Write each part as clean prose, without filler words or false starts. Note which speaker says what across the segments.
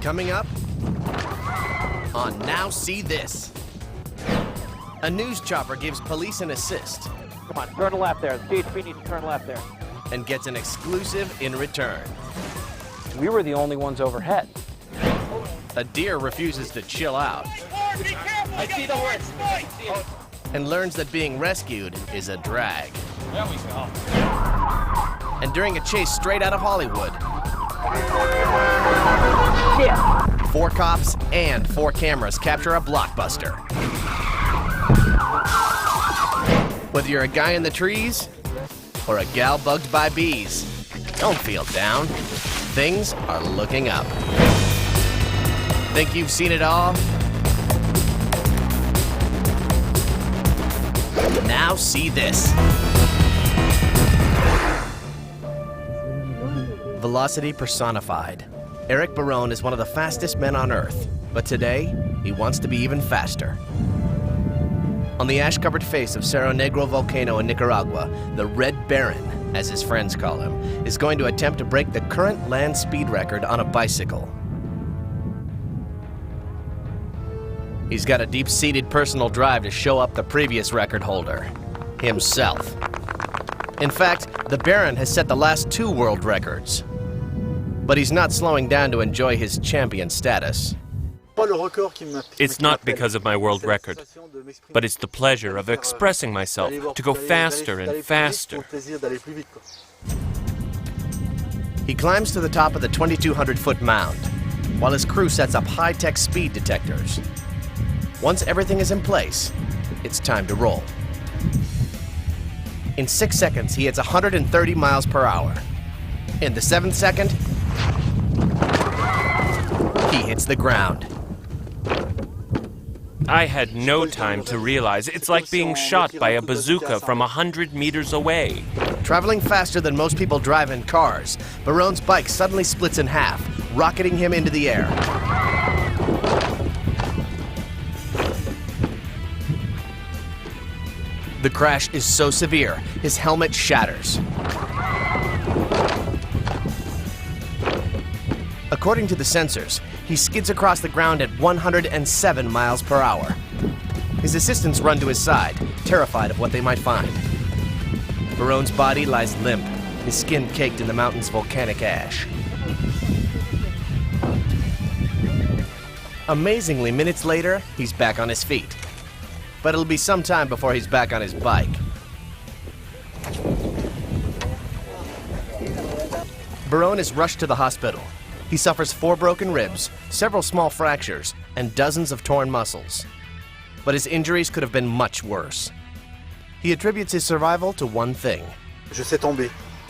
Speaker 1: Coming up on Now See This. A news chopper gives police an assist.
Speaker 2: Come on, turn left there. The CHP needs to turn left there.
Speaker 1: And gets an exclusive in return.
Speaker 2: We were the only ones overhead.
Speaker 1: A deer refuses to chill out.
Speaker 2: I see the horse.
Speaker 1: And learns that being rescued is a drag.
Speaker 2: There we go.
Speaker 1: And during a chase straight out of Hollywood,
Speaker 2: Shit.
Speaker 1: 4 cops and 4 cameras capture a blockbuster. Whether you're a guy in the trees or a gal bugged by bees, don't feel down. Things are looking up. Think you've seen it all? Now see this. Velocity personified. Eric Barone is one of the fastest men on Earth, but today, he wants to be even faster. On the ash-covered face of Cerro Negro volcano in Nicaragua, the Red Baron, as his friends call him, is going to attempt to break the current land speed record on a bicycle. He's got a deep-seated personal drive to show up the previous record holder, himself. In fact, the Baron has set the last 2 world records. But he's not slowing down to enjoy his champion status.
Speaker 3: It's not because of my world record, but it's the pleasure of expressing myself, to go faster and faster.
Speaker 1: He climbs to the top of the 2,200-foot mound, while his crew sets up high-tech speed detectors. Once everything is in place, it's time to roll. In 6 seconds, he hits 130 miles per hour. In the 7th second, he hits the ground.
Speaker 3: I had no time to realize it's like being shot by a bazooka from 100 meters away.
Speaker 1: Traveling faster than most people drive in cars, Barone's bike suddenly splits in half, rocketing him into the air. The crash is so severe, his helmet shatters. According to the sensors, he skids across the ground at 107 miles per hour. His assistants run to his side, terrified of what they might find. Barone's body lies limp, his skin caked in the mountain's volcanic ash. Amazingly, minutes later, he's back on his feet. But it'll be some time before he's back on his bike. Barone is rushed to the hospital. He suffers 4 broken ribs, several small fractures, and dozens of torn muscles. But his injuries could have been much worse. He attributes his survival to one thing.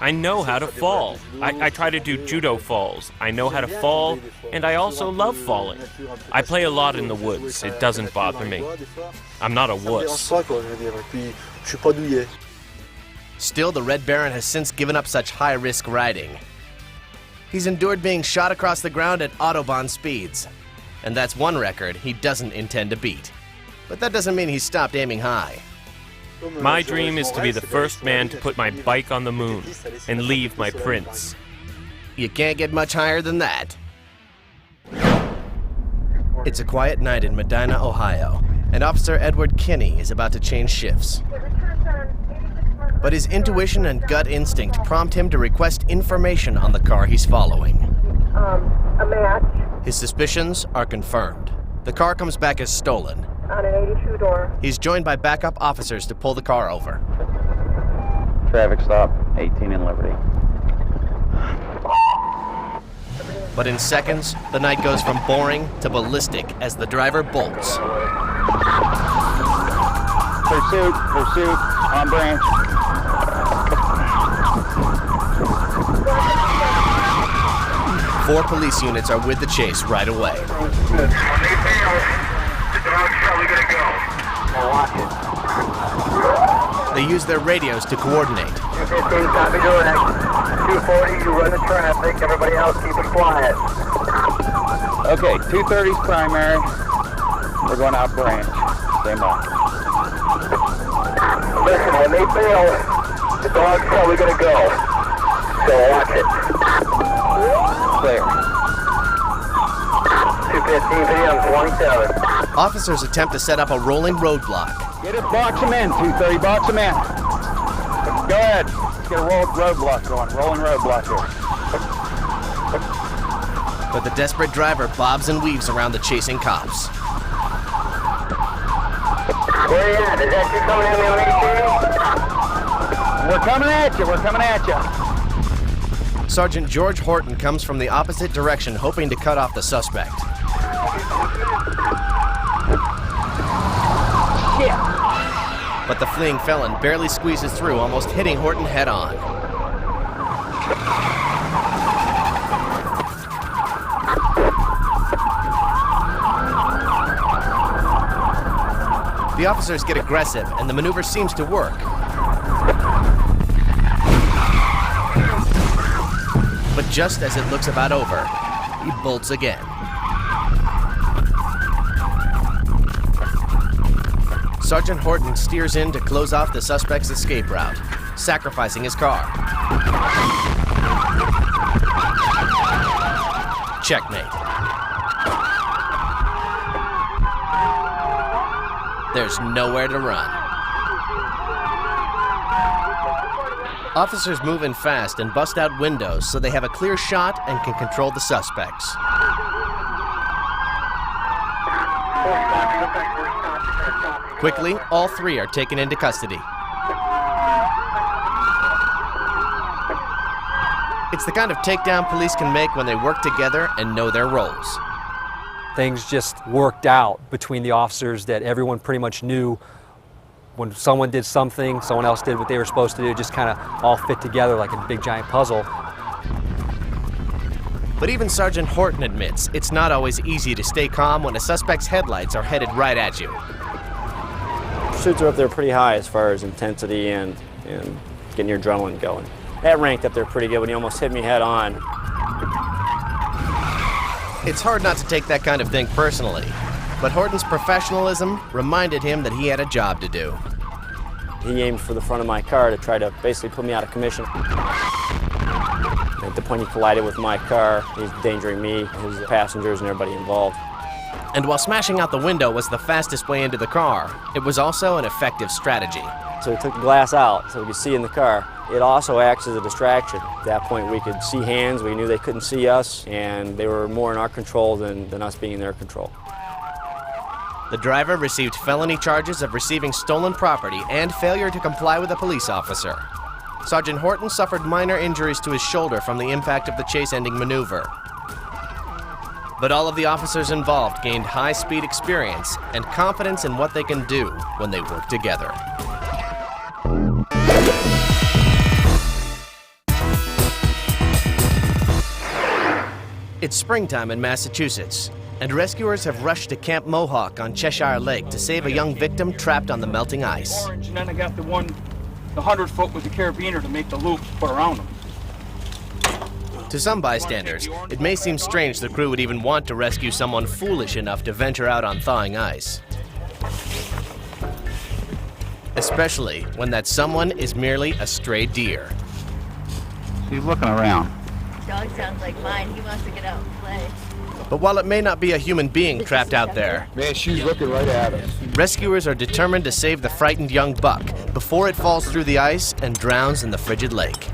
Speaker 3: I know how to fall. I try to do judo falls. I know how to fall, and I also love falling. I play a lot in the woods. It doesn't bother me. I'm not a wuss.
Speaker 1: Still, the Red Baron has since given up such high-risk riding. He's endured being shot across the ground at Autobahn speeds. And that's one record he doesn't intend to beat. But that doesn't mean he's stopped aiming high.
Speaker 3: My dream is to be the first man to put my bike on the moon and leave my prints.
Speaker 1: You can't get much higher than that. It's a quiet night in Medina, Ohio, and Officer Edward Kinney is about to change shifts. But his intuition and gut instinct prompt him to request information on the car he's following.
Speaker 4: A match.
Speaker 1: His suspicions are confirmed. The car comes back as stolen.
Speaker 4: On an 82 door.
Speaker 1: He's joined by backup officers to pull the car over.
Speaker 2: Traffic stop, 18 in Liberty.
Speaker 1: But in seconds, the night goes from boring to ballistic as the driver bolts.
Speaker 2: Pursuit, on branch.
Speaker 1: Four police units are with the chase right away. They use their radios to coordinate.
Speaker 4: 215, copy direct. 240, you run the traffic. Everybody else keep it quiet.
Speaker 2: Okay, 230's primary. We're going out branch. Same on.
Speaker 4: Listen, when they bail, the dog's probably going to go. So watch it.
Speaker 2: Clear.
Speaker 4: 27.
Speaker 1: Officers attempt to set up a rolling roadblock,
Speaker 2: Get it, box them in, 230, box them in. Go ahead. Let's get a roadblock going, rolling roadblock here.
Speaker 1: but the desperate driver bobs and weaves around the chasing cops.
Speaker 4: Where are you at? Is that you coming at me on 82?
Speaker 2: We're coming at you, we're coming at you.
Speaker 1: Sergeant George Horton comes from the opposite direction, hoping to cut off the suspect.
Speaker 2: Shit.
Speaker 1: But the fleeing felon barely squeezes through, almost hitting Horton head-on. The officers get aggressive, and the maneuver seems to work. But just as it looks about over, he bolts again. Sergeant Horton steers in to close off the suspect's escape route, sacrificing his car. Checkmate. There's nowhere to run. Officers move in fast and bust out windows so they have a clear shot and can control the suspects. Quickly, all three are taken into custody. It's the kind of takedown police can make when they work together and know their roles.
Speaker 5: Things just worked out between the officers that everyone pretty much knew when someone did something, someone else did what they were supposed to do, just kind of all fit together like a big giant puzzle.
Speaker 1: But even Sergeant Horton admits it's not always easy to stay calm when a suspect's headlights are headed right at you.
Speaker 6: Pursuits are up there pretty high as far as intensity and getting your adrenaline going. That ranked up there pretty good when he almost hit me head on.
Speaker 1: It's hard not to take that kind of thing personally, but Horton's professionalism reminded him that he had a job to do.
Speaker 6: He aimed for the front of my car to try to basically put me out of commission. At the point he collided with my car, he's endangering me, his passengers, and everybody involved.
Speaker 1: And while smashing out the window was the fastest way into the car, it was also an effective strategy.
Speaker 6: So he took the glass out so we could see in the car. It also acts as a distraction. At that point we could see hands, we knew they couldn't see us, and they were more in our control than us being in their control.
Speaker 1: The driver received felony charges of receiving stolen property and failure to comply with a police officer. Sergeant Horton suffered minor injuries to his shoulder from the impact of the chase-ending maneuver. But all of the officers involved gained high-speed experience and confidence in what they can do when they work together. It's springtime in Massachusetts, and rescuers have rushed to Camp Mohawk on Cheshire Lake to save a young victim trapped on the melting ice.
Speaker 7: Orange, and then I got the 100-foot with the carabiner to make the loop put around them.
Speaker 1: To some bystanders, it may seem strange the crew would even want to rescue someone foolish enough to venture out on thawing ice. Especially when that someone is merely a stray deer.
Speaker 2: He's looking around.
Speaker 8: Dog sounds like mine. He wants to get out and play.
Speaker 1: But while it may not be a human being trapped out there,
Speaker 9: Man, she's looking right at us.
Speaker 1: rescuers are determined to save the frightened young buck before it falls through the ice and drowns in the frigid lake.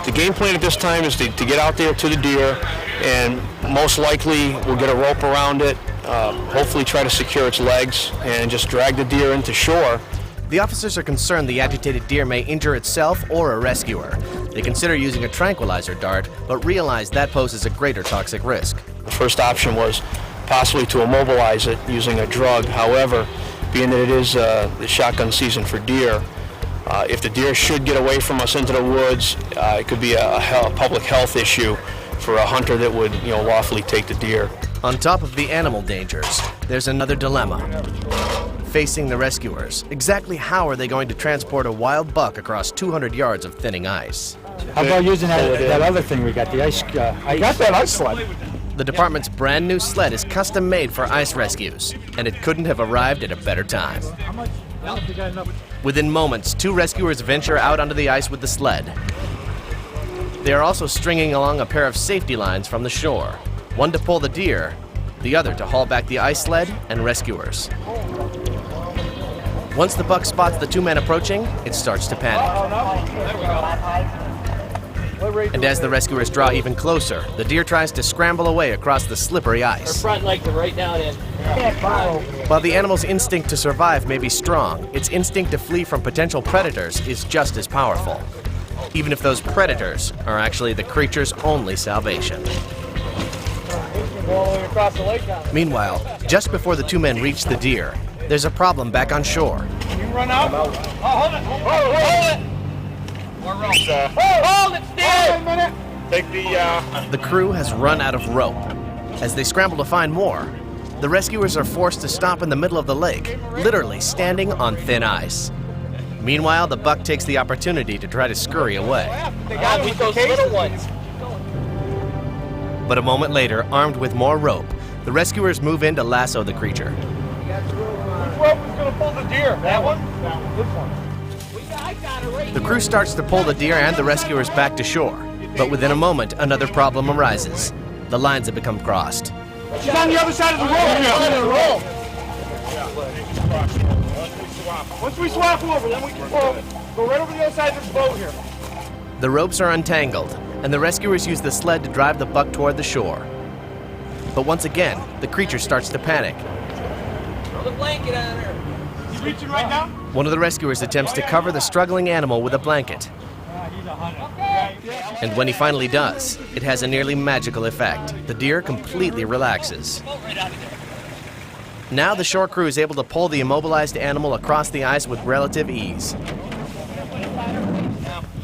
Speaker 9: The game plan at this time is to get out there to the deer, and most likely we'll get a rope around it, hopefully try to secure its legs, and just drag the deer into shore.
Speaker 1: The officers are concerned the agitated deer may injure itself or a rescuer. They consider using a tranquilizer dart, but realize that poses a greater toxic risk.
Speaker 9: The first option was possibly to immobilize it using a drug. However, being that it is the shotgun season for deer, if the deer should get away from us into the woods, it could be a public health issue for a hunter that would, lawfully take the deer.
Speaker 1: On top of the animal dangers, there's another dilemma facing the rescuers. Exactly how are they going to transport a wild buck across 200 yards of thinning ice?
Speaker 10: How about using that other thing we got, the ice? I got that ice sled.
Speaker 1: The department's brand new sled is custom made for ice rescues, and it couldn't have arrived at a better time. Within moments, two rescuers venture out onto the ice with the sled. They are also stringing along a pair of safety lines from the shore, one to pull the deer the other to haul back the ice sled and rescuers. Once the buck spots the two men approaching, it starts to panic. And as the rescuers draw even closer, the deer tries to scramble away across the slippery ice.
Speaker 11: Front leg to right down in.
Speaker 1: While the animal's instinct to survive may be strong, its instinct to flee from potential predators is just as powerful, even if those predators are actually the creature's only salvation. Meanwhile, just before the two men reach the deer, there's a problem back on shore.
Speaker 7: You run out. Oh, hold it. Hold it. More rope. Hold it, Steve. Wait a minute. Take
Speaker 1: The crew has run out of rope. As they scramble to find more, the rescuers are forced to stop in the middle of the lake, literally standing on thin ice. Meanwhile, the buck takes the opportunity to try to scurry away.
Speaker 11: With those little ones.
Speaker 1: But a moment later, armed with more rope, the rescuers move in to lasso the creature.
Speaker 7: Which rope is going to pull the deer? That one? This one.
Speaker 1: The crew starts to pull the deer and the rescuers back to shore. But within a moment, another problem arises. The lines have become crossed.
Speaker 7: She's on the other side of the rope here. Once we swap over, then we can go right over the other side of this boat here.
Speaker 1: The ropes are untangled, and the rescuers use the sled to drive the buck toward the shore. But once again, the creature starts to panic.
Speaker 11: Throw the blanket on her.
Speaker 7: He's reaching right now?
Speaker 1: One of the rescuers attempts to cover the struggling animal with a blanket. And when he finally does, it has a nearly magical effect. The deer completely relaxes. Now the shore crew is able to pull the immobilized animal across the ice with relative ease.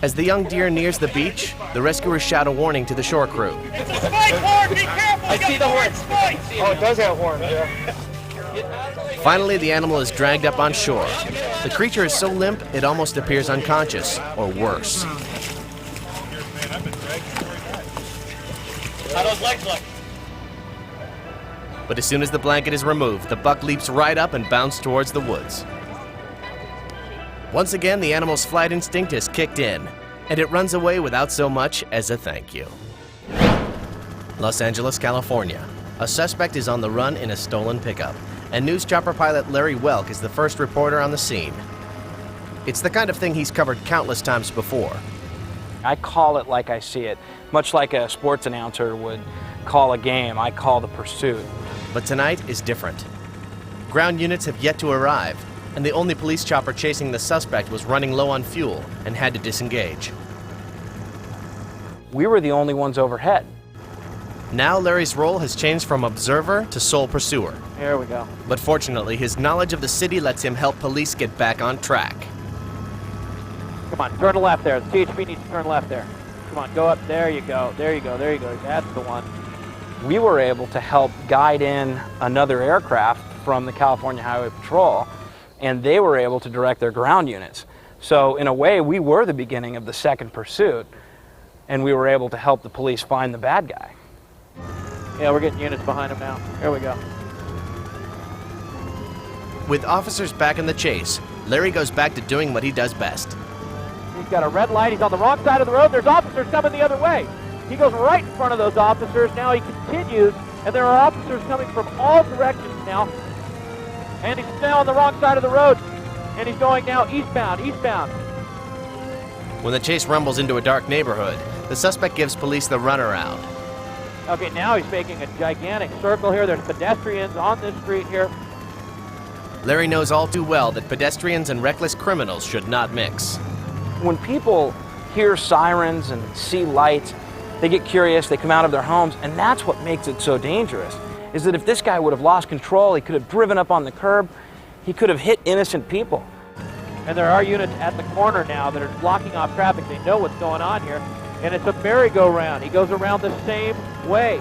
Speaker 1: As the young deer nears the beach, the rescuers shout a warning to the shore crew.
Speaker 7: It's a spike horn! Be careful!
Speaker 11: I see the horns.
Speaker 7: Oh, it does have horns, yeah.
Speaker 1: Finally, the animal is dragged up on shore. The creature is so limp, it almost appears unconscious, or worse.
Speaker 11: How those legs look?
Speaker 1: But as soon as the blanket is removed, the buck leaps right up and bounds towards the woods. Once again, the animal's flight instinct has kicked in, and it runs away without so much as a thank you. Los Angeles, California. A suspect is on the run in a stolen pickup, and news chopper pilot Larry Welk is the first reporter on the scene. It's the kind of thing he's covered countless times before.
Speaker 12: I call it like I see it, much like a sports announcer would call a game. I call the pursuit.
Speaker 1: But tonight is different. Ground units have yet to arrive, and the only police chopper chasing the suspect was running low on fuel and had to disengage.
Speaker 12: We were the only ones overhead.
Speaker 1: Now Larry's role has changed from observer to sole pursuer.
Speaker 12: Here we go.
Speaker 1: But fortunately, his knowledge of the city lets him help police get back on track.
Speaker 12: Come on, turn left there. The THP needs to turn left there. Come on, go up. There you go. There you go. There you go. That's the one. We were able to help guide in another aircraft from the California Highway Patrol, and they were able to direct their ground units. So in a way, we were the beginning of the second pursuit, and we were able to help the police find the bad guy. Yeah, we're getting units behind him now. Here we go.
Speaker 1: With officers back in the chase, Larry goes back to doing what he does best.
Speaker 12: He's got a red light. He's on the wrong side of the road. There's officers coming the other way. He goes right in front of those officers. Now he continues, and there are officers coming from all directions now. And he's now on the wrong side of the road. And he's going now eastbound, eastbound.
Speaker 1: When the chase rumbles into a dark neighborhood, the suspect gives police the runaround.
Speaker 12: Okay, now he's making a gigantic circle here. There's pedestrians on this street here.
Speaker 1: Larry knows all too well that pedestrians and reckless criminals should not mix.
Speaker 12: When people hear sirens and see lights, they get curious, they come out of their homes, and that's what makes it so dangerous, is that if this guy would have lost control, he could have driven up on the curb, he could have hit innocent people. And there are units at the corner now that are blocking off traffic. They know what's going on here, and it's a merry-go-round. He goes around the same way.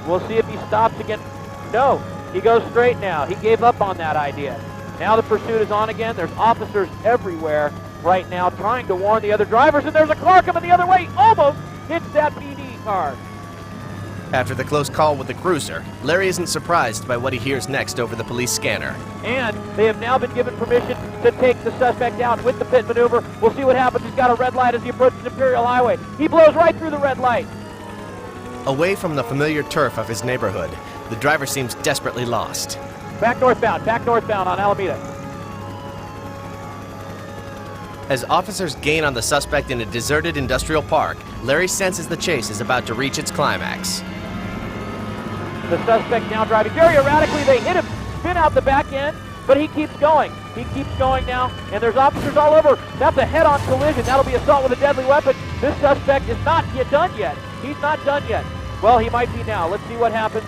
Speaker 12: We'll see if he stops again. No, he goes straight now. He gave up on that idea. Now the pursuit is on again. There's officers everywhere right now trying to warn the other drivers, and there's a car coming the other way. Almost hits that PD car.
Speaker 1: After the close call with the cruiser, Larry isn't surprised by what he hears next over the police scanner.
Speaker 12: And they have now been given permission to take the suspect out with the pit maneuver. We'll see what happens. He's got a red light as he approaches Imperial Highway. He blows right through the red light.
Speaker 1: Away from the familiar turf of his neighborhood, The driver seems desperately lost.
Speaker 2: Back northbound on Alameda.
Speaker 1: As officers gain on the suspect in a deserted industrial park, Larry senses the chase is about to reach its climax.
Speaker 2: The suspect now driving very erratically. They hit him, spin out the back end, but he keeps going. He keeps going now, and there's officers all over. That's a head-on collision. That'll be assault with a deadly weapon. This suspect is not yet done yet. He's not done yet. Well, he might be now. Let's see what happens.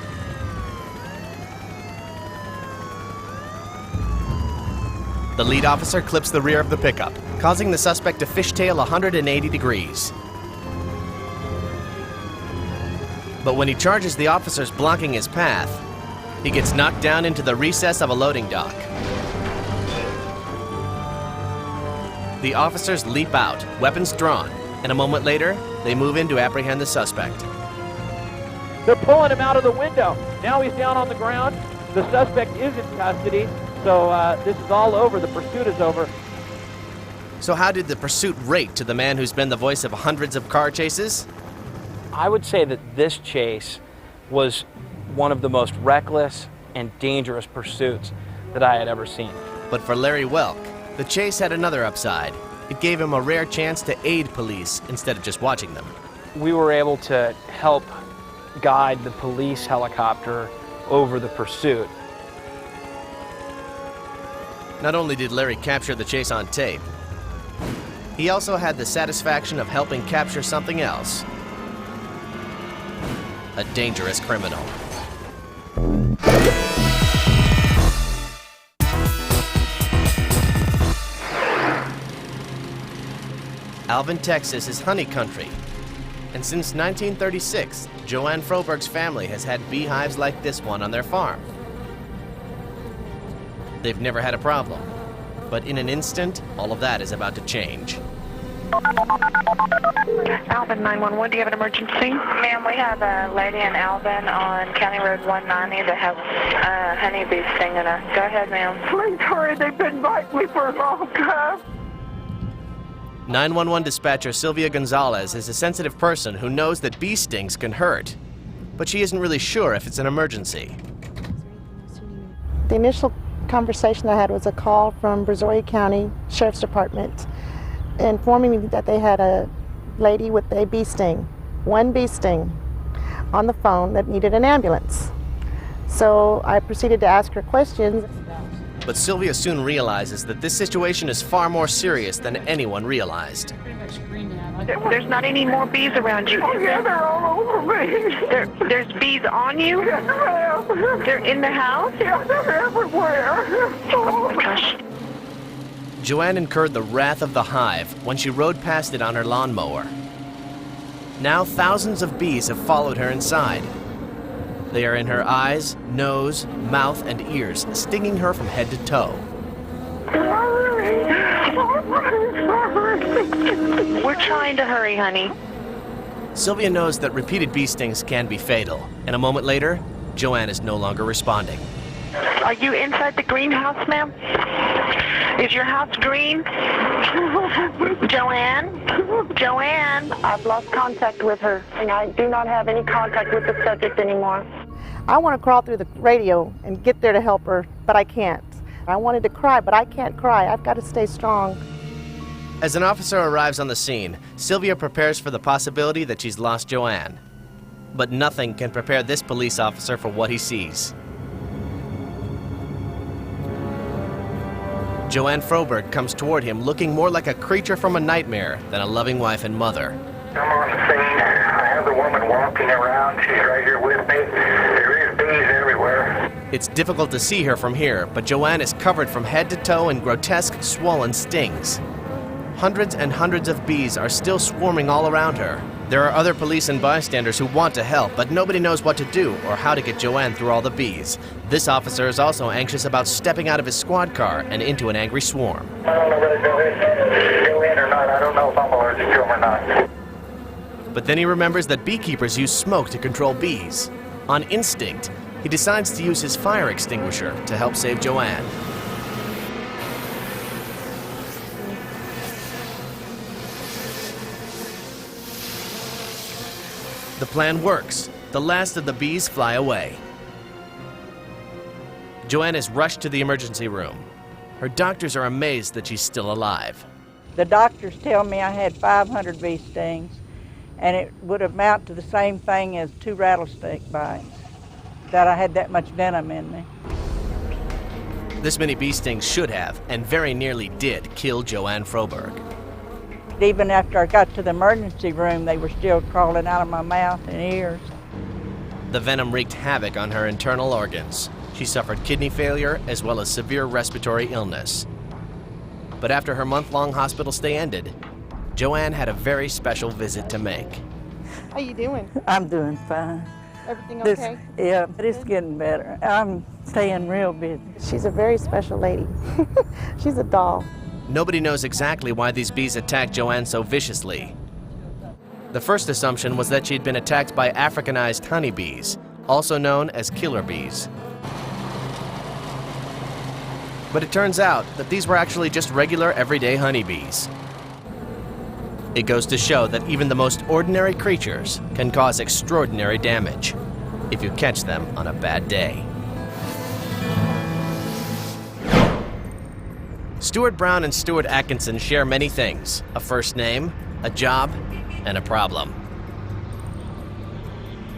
Speaker 1: The lead officer clips the rear of the pickup, causing the suspect to fishtail 180 degrees. But when he charges the officers blocking his path, he gets knocked down into the recess of a loading dock. The officers leap out, weapons drawn, and a moment later, they move in to apprehend the suspect.
Speaker 2: They're pulling him out of the window. Now he's down on the ground. The suspect is in custody, so this is all over. The pursuit is over.
Speaker 1: So how did the pursuit rate to the man who's been the voice of hundreds of car chases?
Speaker 12: I would say that this chase was one of the most reckless and dangerous pursuits that I had ever seen.
Speaker 1: But for Larry Welk, the chase had another upside. It gave him a rare chance to aid police instead of just watching them.
Speaker 12: We were able to help guide the police helicopter over the pursuit.
Speaker 1: Not only did Larry capture the chase on tape, he also had the satisfaction of helping capture something else. A dangerous criminal. Alvin, Texas is honey country. And since 1936, Joanne Froberg's family has had beehives like this one on their farm. They've never had a problem. But in an instant, all of that is about to change.
Speaker 13: Alvin 911, do you have an emergency? Ma'am, we have a lady in Alvin on County Road 190 that has honeybees stinging her. Go ahead, ma'am. Please hurry, they've been biting me for a long time.
Speaker 1: 911 dispatcher Sylvia Gonzalez is a sensitive person who knows that bee stings can hurt, but she isn't really sure if it's an emergency.
Speaker 14: The initial conversation I had was a call from Brazoria County Sheriff's Department informing me that they had a lady with a bee sting, one bee sting, on the phone that needed an ambulance. So I proceeded to ask her questions.
Speaker 1: But Sylvia soon realizes that this situation is far more serious than anyone realized.
Speaker 13: There's not any more bees around you.
Speaker 7: Oh, yeah, they're all over me.
Speaker 13: There's bees on you?
Speaker 7: Yes, ma'am.
Speaker 13: They're in the house?
Speaker 7: Yeah, they're everywhere.
Speaker 13: Oh, my gosh.
Speaker 1: Joanne incurred the wrath of the hive when she rode past it on her lawnmower. Now thousands of bees have followed her inside. They are in her eyes, nose, mouth, and ears, stinging her from head to toe.
Speaker 13: We're trying to hurry, honey.
Speaker 1: Sylvia knows that repeated bee stings can be fatal, and a moment later, Joanne is no longer responding.
Speaker 13: Are you inside the greenhouse, ma'am? Is your house green? Joanne? Joanne?
Speaker 14: I've lost contact with her, and I do not have any contact with the subject anymore. I want to crawl through the radio and get there to help her, but I can't. I wanted to cry, but I can't cry. I've got to stay strong.
Speaker 1: As an officer arrives on the scene, Sylvia prepares for the possibility that she's lost Joanne. But nothing can prepare this police officer for what he sees. Joanne Froberg comes toward him looking more like a creature from a nightmare than a loving wife and mother.
Speaker 4: I'm on the scene. I have the woman walking around. She's right here with me. There is bees everywhere.
Speaker 1: It's difficult to see her from here, but Joanne is covered from head to toe in grotesque, swollen stings. Hundreds and hundreds of bees are still swarming all around her. There are other police and bystanders who want to help, but nobody knows what to do or how to get Joanne through all the bees. This officer is also anxious about stepping out of his squad car and into an angry swarm.
Speaker 4: I don't know whether to go in or not. I don't know if I'm allergic to them or not.
Speaker 1: But then he remembers that beekeepers use smoke to control bees. On instinct, he decides to use his fire extinguisher to help save Joanne. The plan works. The last of the bees fly away. Joanne is rushed to the emergency room. Her doctors are amazed that she's still alive.
Speaker 15: The doctors tell me I had 500 bee stings, and it would amount to the same thing as 2 rattlesnake bites, that I had that much venom in me.
Speaker 1: This many bee stings should have, and very nearly did, kill Joanne Froberg.
Speaker 15: Even after I got to the emergency room, they were still crawling out of my mouth and ears.
Speaker 1: The venom wreaked havoc on her internal organs. She suffered kidney failure as well as severe respiratory illness. But after her month-long hospital stay ended, Joanne had a very special visit to make.
Speaker 14: How you doing?
Speaker 15: I'm doing fine.
Speaker 14: Everything okay?
Speaker 15: Yeah, but it's getting better. I'm staying real busy.
Speaker 14: She's a very special lady. She's a doll.
Speaker 1: Nobody knows exactly why these bees attacked Joanne so viciously. The first assumption was that she'd been attacked by Africanized honeybees, also known as killer bees. But it turns out that these were actually just regular everyday honeybees. It goes to show that even the most ordinary creatures can cause extraordinary damage if you catch them on a bad day. Stuart Brown and Stuart Atkinson share many things: a first name, a job, and a problem.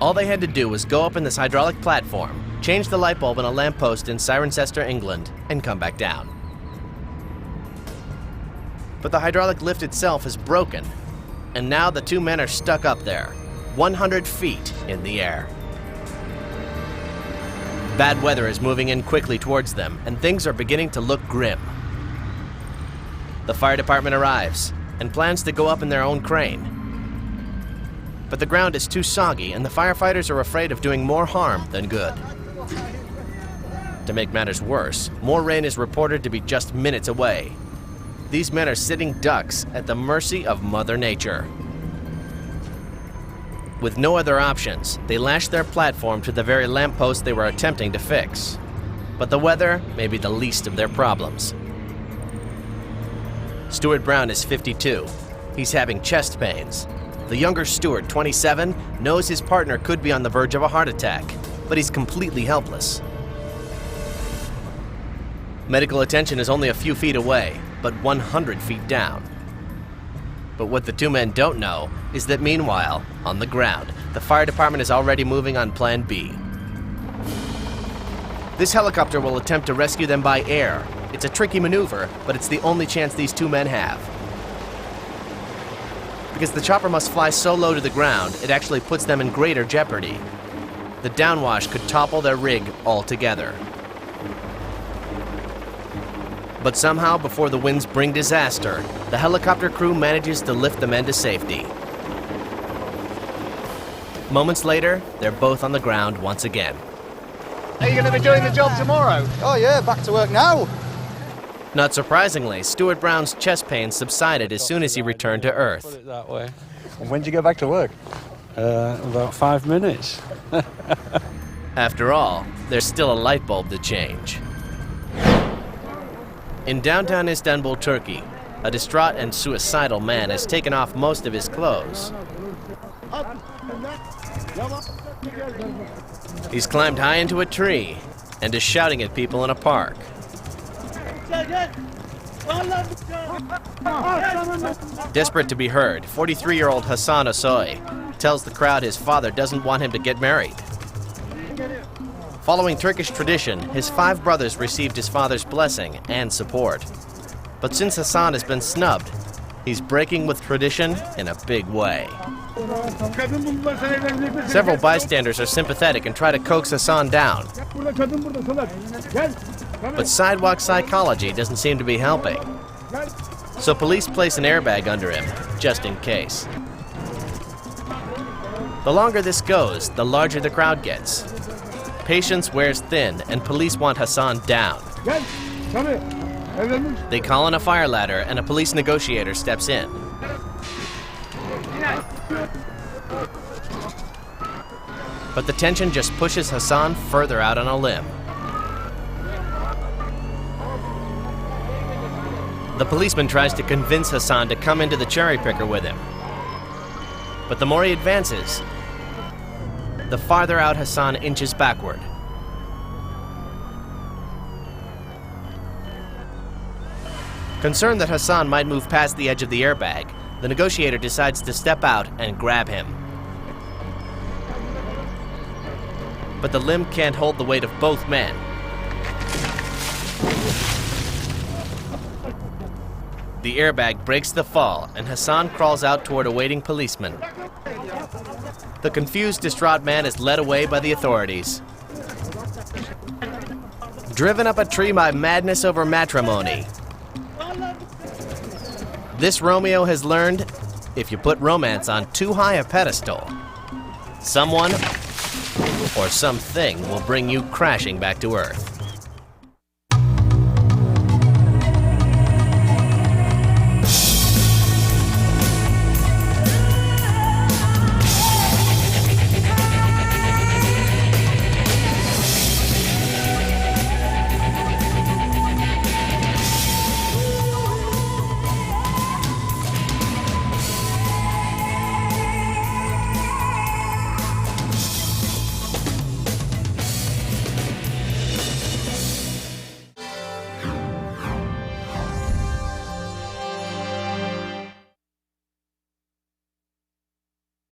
Speaker 1: All they had to do was go up in this hydraulic platform, change the light bulb in a lamppost in Cirencester, England, and come back down. But the hydraulic lift itself is broken, and now the two men are stuck up there, 100 feet in the air. Bad weather is moving in quickly towards them, and things are beginning to look grim. The fire department arrives and plans to go up in their own crane. But the ground is too soggy, and the firefighters are afraid of doing more harm than good. To make matters worse, more rain is reported to be just minutes away. These men are sitting ducks at the mercy of Mother Nature. With no other options, they lash their platform to the very lamppost they were attempting to fix. But the weather may be the least of their problems. Stuart Brown is 52. He's having chest pains. The younger Stuart, 27, knows his partner could be on the verge of a heart attack, but he's completely helpless. Medical attention is only a few feet away, but 100 feet down. But what the two men don't know is that meanwhile, on the ground, the fire department is already moving on Plan B. This helicopter will attempt to rescue them by air. It's a tricky maneuver, but it's the only chance these two men have. Because the chopper must fly so low to the ground, it actually puts them in greater jeopardy. The downwash could topple their rig altogether. But somehow, before the winds bring disaster, the helicopter crew manages to lift the men to safety. Moments later, they're both on the ground once again.
Speaker 7: Are you going to be doing the job tomorrow?
Speaker 16: Oh yeah, back to work now.
Speaker 1: Not surprisingly, Stuart Brown's chest pain subsided as soon as he returned to Earth.
Speaker 10: Put it that way.
Speaker 16: And when did you go back to work?
Speaker 10: About 5 minutes.
Speaker 1: After all, there's still a light bulb to change. In downtown Istanbul, Turkey, a distraught and suicidal man has taken off most of his clothes. He's climbed high into a tree and is shouting at people in a park. Desperate to be heard, 43-year-old Hasan Osoy tells the crowd his father doesn't want him to get married. Following Turkish tradition, his 5 brothers received his father's blessing and support. But since Hasan has been snubbed, he's breaking with tradition in a big way. Several bystanders are sympathetic and try to coax Hasan down. But sidewalk psychology doesn't seem to be helping. So police place an airbag under him, just in case. The longer this goes, the larger the crowd gets. Patience wears thin, and police want Hasan down. They call on a fire ladder, and a police negotiator steps in. But the tension just pushes Hasan further out on a limb. The policeman tries to convince Hasan to come into the cherry picker with him. But the more he advances, the farther out Hasan inches backward. Concerned that Hassan might move past the edge of the airbag, the negotiator decides to step out and grab him. But the limb can't hold the weight of both men. The airbag breaks the fall, and Hassan crawls out toward a waiting policeman. The confused, distraught man is led away by the authorities. Driven up a tree by madness over matrimony. This Romeo has learned, if you put romance on too high a pedestal, someone or something will bring you crashing back to Earth.